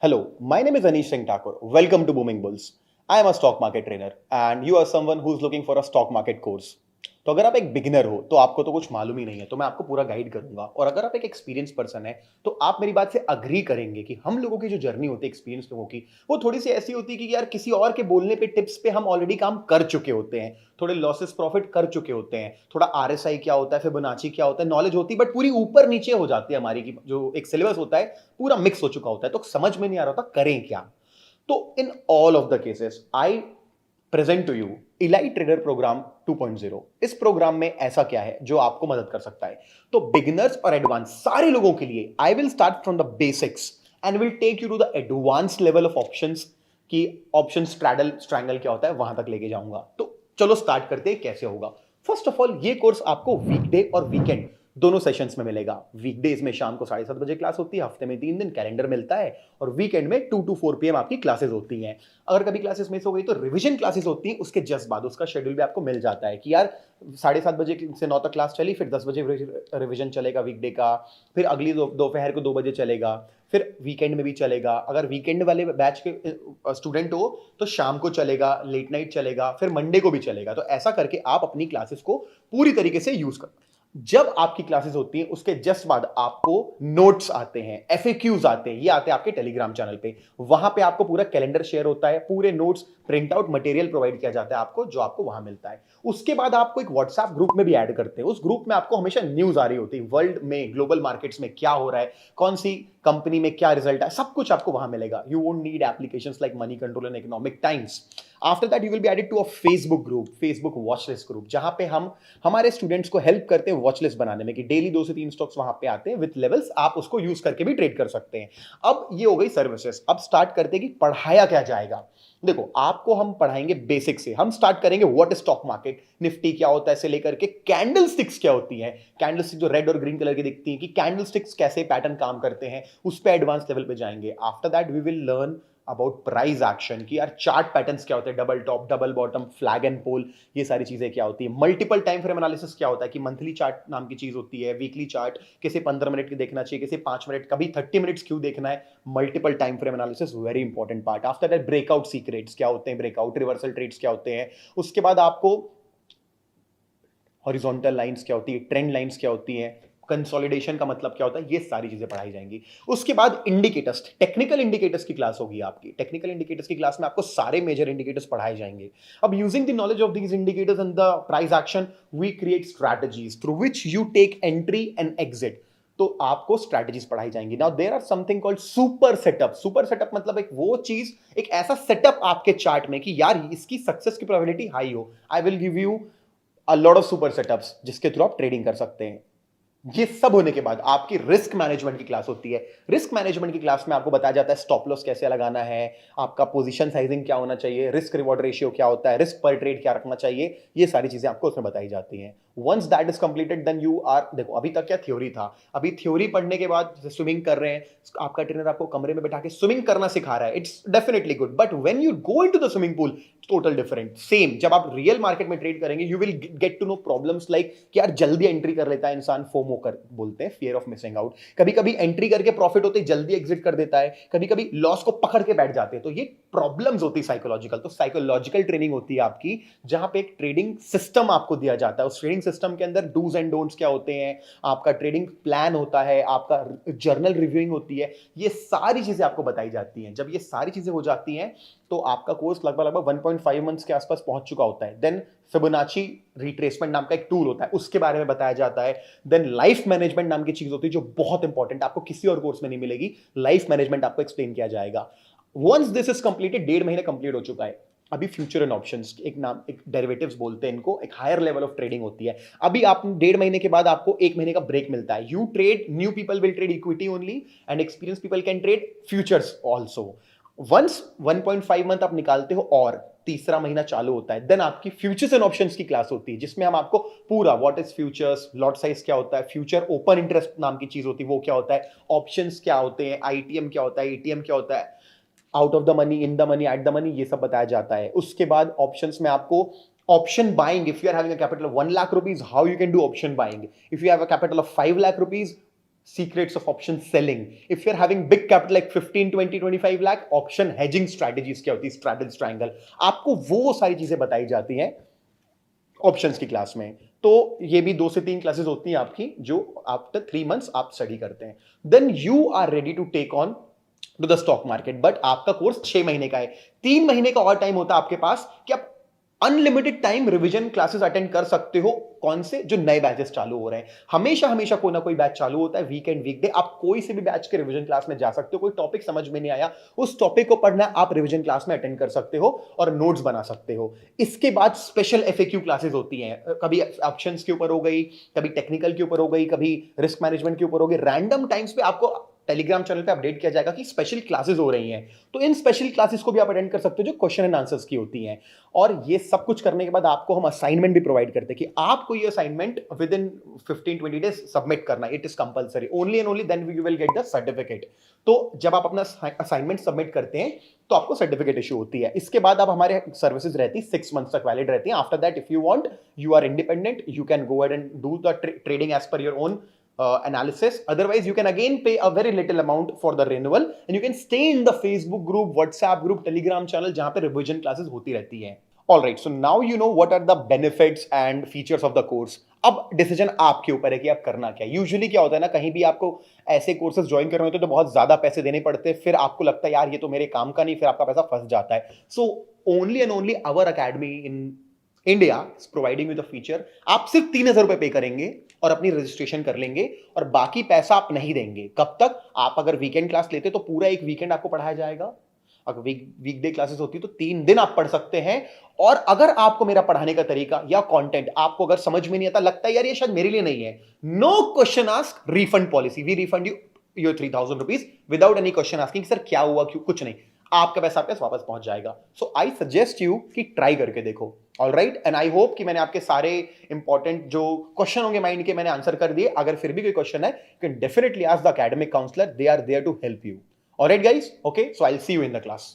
Hello, my name is Anish Singh Thakur. Welcome to Booming Bulls. I am a stock market trainer and you are someone who is looking for a stock market course. तो अगर आप एक beginner हो तो आपको तो कुछ मालूम ही नहीं है, तो मैं आपको पूरा गाइड करूंगा। और अगर आप एक एक्सपीरियंस पर्सन है तो आप मेरी बात से अग्री करेंगे कि हम लोगों की जो जर्नी होती है एक्सपीरियंस लोगों की, वो थोड़ी सी ऐसी होती है कि यार किसी और के बोलने पे टिप्स पे हम ऑलरेडी काम कर चुके होते हैं, थोड़े लॉसेस प्रॉफिट कर चुके होते हैं, थोड़ा आरएसआई क्या होता है, फिबोनाची क्या होता है, नॉलेज होती है, बट पूरी ऊपर नीचे हो जाती है हमारी, की जो एक सिलेबस होता है पूरा मिक्स हो चुका होता है, तो समझ में नहीं आ रहा होता करें क्या। तो in all of the cases I present to you elite trader program 2.0। इस प्रोग्राम में ऐसा क्या है जो आपको मदद कर सकता है? तो बिगिनर्स और एडवांस सारे लोगों के लिए I will start from the basics and will take you to the advance level of options, की ऑप्शन स्ट्रैडल स्ट्रैंगल क्या होता है वहां तक लेके जाऊंगा। तो चलो स्टार्ट करते हैं कैसे होगा। फर्स्ट ऑफ ऑल, ये कोर्स आपको वीकडे और वीकेंड दोनों सेशंस में मिलेगा। वीकडेज में शाम को 7:30 बजे क्लास होती है, हफ्ते में 3 दिन कैलेंडर मिलता है, और वीकेंड में 2 to 4 PM आपकी क्लासेस होती हैं। अगर कभी क्लासेस मिस हो गई तो रिवीजन क्लासेस होती हैं, उसके जस्ट बाद उसका शेड्यूल भी आपको मिल जाता है कि यार 7:30 बजे से 9 तक क्लास चली, फिर 10 बजे रिवीजन चलेगा वीकडे का, फिर अगली दोपहर को 2 बजे चलेगा, फिर वीकेंड में भी चलेगा। अगर वीकेंड वाले बैच के स्टूडेंट हो तो शाम को चलेगा, लेट नाइट चलेगा, फिर मंडे को भी चलेगा। तो ऐसा करके आप अपनी क्लासेस को पूरी तरीके से यूज कर। जब आपकी क्लासेस होती हैं उसके जस्ट बाद आपको नोट्स आते हैं, एफएक्यूज आते हैं, ये आते हैं आपके टेलीग्राम चैनल पे। वहां पे आपको पूरा कैलेंडर शेयर होता है, पूरे notes print out material provide किया जाता है आपको, जो आपको वहां मिलता है। उसके बाद आपको एक व्हाट्सएप ग्रुप में भी ऐड करते हैं। उस ग्रुप में आपको हमेशा न्यूज आ रही होती है, वर्ल्ड में ग्लोबल मार्केट्स में क्या हो रहा है, कौन सी कंपनी में क्या रिजल्ट है, सब कुछ आपको वहां मिलेगा। You won't need applications like Moneycontrol and Economic Times. After that you will be added to a Facebook group, Facebook watch list group, जहां पे हम हमारे स्टूडेंट्स को हेल्प करते हैं वॉच लिस्ट बनाने में, कि डेली 2 से 3 स्टॉक्स वहां पे आते हैं विद लेवल्स, आप उसको यूज करके भी ट्रेड कर सकते हैं। अब ये हो गई सर्विसेज। अब स्टार्ट करते हैं कि पढ़ाया क्या जाएगा। देखो, आपको हम पढ़ाएंगे बेसिक से। हम स्टार्ट करेंगे what is stock market, Nifty क्या होता है से लेकर के कैंडल स्टिक्स क्या होती हैं, कैंडल स्टिक जो रेड और ग्रीन कलर की दिखती हैं, कि कैंडल स्टिक्स कैसे पैटर्न काम करते हैं, उस पे एडवांस लेवल पे जाएंगे। After that we will learn about price action, कि यार चार्ट पैटर्न्स क्या होते हैं, double top, double bottom, flag and pole, ये सारी चीजें क्या होती है। मल्टीपल टाइम फ्रेम एनालिसिस क्या होता है, कि मंथली चार्ट नाम की चीज होती है, वीकली चार्ट, किसे 15 मिनट की देखना चाहिए, किसे 5 मिनट, कभी 30 मिनट्स क्यों देखना है। Multiple time frame analysis very important part. After that breakout secrets क्या होते हैं, ब्रेकआउट रिवर्सल ट्रेड्स क्या होते हैं। उसके बाद आपको हॉरिजॉन्टल लाइंस क्या होती है, ट्रेंड लाइंस क्या होती हैं, कंसोलिडेशन का मतलब क्या होता है, ये सारी चीजें पढ़ाई जाएंगी। उसके बाद इंडिकेटर्स, टेक्निकल इंडिकेटर्स की क्लास होगी आपकी। टेक्निकल इंडिकेटर्स की क्लास में आपको सारे मेजर इंडिकेटर्स पढ़ाए जाएंगे। अब using the knowledge of these indicators and the price action, we create strategies through which you take entry and exit. तो आपको स्ट्रैटेजीज पढ़ाई जाएंगी। Now there are something called super setup. Super setup मतलब एक वो चीज, एक ऐसा सेटअप आपके चार्ट में कि यार इसकी सक्सेस की प्रोबेबिलिटी हाई हो। I will give you a lot of super setups जिसके थ्रू आप ट्रेडिंग कर सकते हैं। ये सब होने के बाद आपकी रिस्क मैनेजमेंट की क्लास होती है। रिस्क मैनेजमेंट की क्लास में आपको बताया जाता है स्टॉप लॉस कैसे लगाना है, आपका पोजीशन साइजिंग क्या होना चाहिए, रिस्क रिवॉर्ड रेशियो क्या होता है, रिस्क पर ट्रेड क्या रखना चाहिए, ये सारी चीजें आपको उसमें बताई जाती हैं। Once that is completed then you are, देखो अभी तक क्या थ्योरी था, अभी थ्योरी पढ़ने के बाद जैसे स्विमिंग कर रहे हैं, आपका ट्रेनर आपको कमरे में बैठा के स्विमिंग करना सिखा रहा है, it's definitely good, but when you go into the swimming pool total different. Same जब आप रियल मार्केट में ट्रेड करेंगे you will get to know problems like कि यार जल्दी एंट्री कर लेता है इंसान, फोमो कर बोलते हैं, फियर ऑफ मिसिंग आउट। कभी कभी एंट्री करके प्रॉफिट होते ही जल्दी एग्जिट कर देता है, कभी कभी लॉस को पकड़ के बैठ जाते हैं। तो ये प्रॉब्लम्स होती है साइकोलॉजिकल। तो साइकोलॉजिकल ट्रेनिंग होती है आपकी, जहां पे एक ट्रेडिंग सिस्टम आपको दिया जाता है। उस ट्रेडिंग सिस्टम के अंदर डूज एंड डोंट्स क्या होते हैं, आपका ट्रेडिंग प्लान होता है, आपका जर्नल रिव्यूइंग होती है, ये सारी चीजें आपको बताई जाती हैं। जब ये सारी चीजें हो जाती हैं तो आपका कोर्स लगभग लगभग 1.5 मंथ्स के आसपास पहुंच चुका होता है। देन फिबोनाची रिट्रेसमेंट नाम का एक टूल होता है, उसके बारे में बताया जाता है। देन लाइफ मैनेजमेंट नाम की चीज होती है जो बहुत इंपॉर्टेंट, आपको किसी और कोर्स में नहीं मिलेगी। लाइफ मैनेजमेंट आपको एक्सप्लेन किया जाएगा। वंस दिस इज कंप्लीटेड, 1.5 महीने कंप्लीट हो चुका है। अभी फ्यूचर एंड ऑप्शंस, एक नाम, एक डेरिवेटिव्स बोलते हैं इनको, एक हायर लेवल ऑफ ट्रेडिंग होती है। अभी आप 1.5 महीने के बाद आपको 1 महीने का ब्रेक मिलता है। You trade, new people will trade equity only and experience people can trade futures also. Once 1.5 month आप निकालते हो और तीसरा महीना चालू होता है, देन आपकी फ्यूचर्स एंड ऑप्शंस की क्लास होती है, जिसमें हम आपको पूरा what is futures, lot size क्या होता है, फ्यूचर ओपन इंटरेस्ट नाम की चीज होती है वो क्या होता है, ऑप्शंस क्या होते हैं, आईटीएम क्या होता है, एटीएम क्या होता है, out of the money, in the money, at the money, ये सब बताया जाता है। उसके बाद ऑप्शंस में आपको option buying, if you are having a capital of 1 lakh rupees, how you can do option buying, if you have a capital of 5 lakh rupees, secrets of option selling. If you're having big capital like 15, 20, 25 lakh, option hedging strategies क्या होती है, straddles triangle, आपको वो सारी चीजें बताई जाती हैं ऑप्शंस की क्लास में. तो ये भी 2 से 3 क्लासेस होती हैं आपकी, जो आफ्टर 3 मंथ्स आप स्टडी करते हैं. Then you are ready to take on to the stock market. But आपका कोर्स 6 महीने का है. 3 महीने का और टाइम होता है आपके पास कि आप unlimited time revision classes attend कर सकते हो. कौन से? जो नए बैचेस चालू हो रहे हैं. हमेशा हमेशा कोई ना कोई बैच चालू होता है, वीकेंड वीकडे. आप कोई से भी बैच के रिवीजन क्लास में जा सकते हो. कोई टॉपिक समझ में नहीं आया, उस टॉपिक को पढ़ना है, आप रिवीजन क्लास में अटेंड कर सकते हो और नोट्स बना सकते हो. इसके बाद स्पेशल एफएक्यू क्लासेस होती हैं. कभी ऑप्शंस के ऊपर हो गई, कभी टेक्निकल के ऊपर हो गई, कभी रिस्क मैनेजमेंट के ऊपर हो गई. रैंडम टाइम्स पे आपको टेलीग्राम चैनल पे अपडेट किया जाएगा कि स्पेशल क्लासेस हो रही हैं. तो इन स्पेशल क्लासेस को भी आप अटेंड कर सकते हो, जो क्वेश्चन एंड आंसर्स की होती हैं. और ये सब कुछ करने के बाद आपको हम असाइनमेंट भी प्रोवाइड करते हैं कि आपको ये assignment within 15-20 days submit करना. It is compulsory. Only and only then you will get the certificate. तो जब आप अपना असाइनमेंट सबमिट करते हैं तो आपको सर्टिफिकेट इशू होती है. इसके बाद आप हमारे सर्विसेज रहती है 6 मंथ्स तक वैलिड रहती हैं. After that if you want, you are independent, you can go ahead and do the trading as per your own analysis. Otherwise you can again pay a very little amount for the renewal and you can stay in the Facebook group, WhatsApp group, Telegram channel जहां पे revision classes होती रहती हैं. Alright, so now you know what are the benefits and features of the course. अब decision आपके ऊपर है कि आप करना क्या है. यूजुअली क्या होता है ना, कहीं भी आपको ऐसे कोर्सेज ज्वाइन करने होते हैं तो बहुत ज्यादा पैसे देने पड़ते हैं. फिर आपको लगता है यार ये तो मेरे काम का नहीं, फिर आपका पैसा फंस जाता है. So only and only our academy in India is providing with a feature. आप सिर्फ 3,000 रुपए पे करेंगे और अपनी रजिस्ट्रेशन कर लेंगे और बाकी पैसा आप नहीं देंगे. कब तक? आप अगर वीकेंड क्लास लेते तो पूरा एक वीकेंड आपको पढ़ाया जाएगा. अगर वीकडे क्लासेस होती तो 3 दिन आप पढ़ सकते हैं. और अगर आपको मेरा पढ़ाने का तरीका या कंटेंट आपको अगर समझ में नहीं आता, लगता है यार ये शायद मेरे लिए नहीं है, no question ask, refund policy. We refund you your 3,000 rupees without any question asking sir क्या हुआ, क्यों, कुछ नहीं. आपका पैसा आपके वापस पहुंच जाएगा. सो आई सजेस्ट यू कि ट्राई करके देखो. ऑलराइट, एंड आई होप कि मैंने आपके सारे इंपॉर्टेंट जो क्वेश्चन होंगे माइंड के मैंने आंसर कर दिए. अगर फिर भी कोई क्वेश्चन है, you can definitely ask the academic counsellor. They are there to help you. Alright guys, okay, so I will see you in the class.